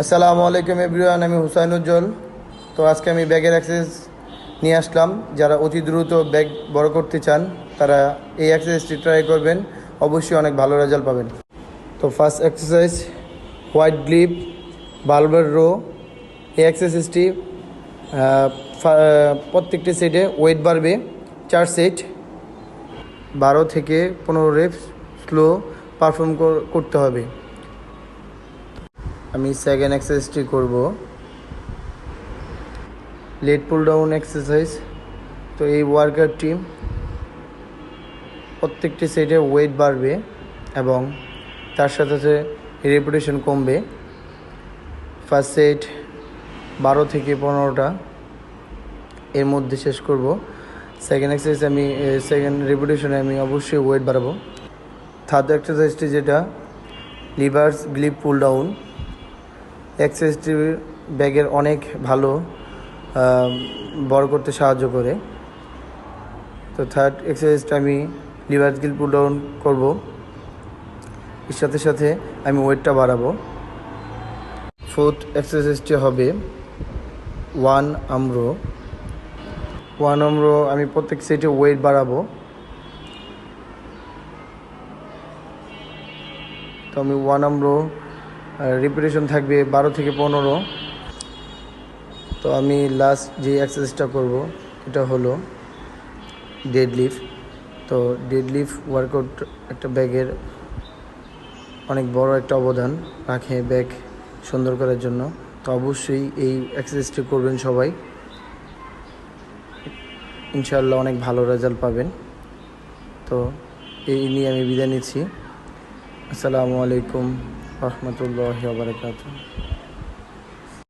আসসালামু আলাইকুম এভরিওয়ান, আমি হুসাইন উজ্জ্বল। তো আজকে আমি ব্যাগের এক্সারসাইজ নিয়ে আসলাম। যারা অতি দ্রুত ব্যাগ বড় করতে চান তারা এই এক্সারসাইজটি ট্রাই করবেন, অবশ্যই অনেক ভালো রেজাল্ট পাবেন। তো first exercise white গ্লিপ Balbir rho. এই এক্সারসাইজটি প্রত্যেকটি সেটে ওয়েট বাড়বে 4 সেট, 12 থেকে 15 রেপস স্লো পারফর্ম করতে হবে। আমি সেকেন্ড এক্সারসাইজটি করব লেট পুল ডাউন এক্সারসাইজ। তো এই ওয়ার্কআউটটি প্রত্যেকটি সেটে ওয়েট বাড়বে এবং তার সাথে সাথে রেপুটেশন কমবে। ফার্স্ট সেট 12 থেকে 15টা এর মধ্যে শেষ করব। সেকেন্ড এক্সারসাইজ সেকেন্ড রেপুটেশনে আমি অবশ্যই ওয়েট বাড়াবো। থার্ড এক্সারসাইজটি যেটা লিভার্স গ্লিপ পুল ডাউন, এক্সারসাইজটি ব্যাগের অনেক ভালো বড় করতে সাহায্য করে। তো থার্ড এক্সারসাইজটা আমি লিভার গিল পুল ডাউন করবো, এর সাথে সাথে আমি ওয়েটটা বাড়াবো। ফোর্থ এক্সারসাইজটি হবে ওয়ান আমরো। আমি প্রত্যেক সেটে ওয়েট বাড়াবো। তো আমি ওয়ান আমরো রিপিটেশন থাকবে 12 থেকে 15। তো আমি লাস্ট যে এক্সারসাইজটা করব এটা হলো ডেডলিফট। তো ডেডলিফট ওয়ার্কআউট একটা ব্যাগের অনেক বড় একটা অবদান রাখে ব্যাগ সুন্দর করার জন্য। তো অবশ্যই এই এক্সারসাইজটি করবেন সবাই, ইনশাআল্লাহ অনেক ভালো রেজাল্ট পাবেন। তো এই নিয়ে আমি বিদায় নিচ্ছি। আসসালামু আলাইকুম রহমতুল্লাহি ওয়া বারাকাতুহু।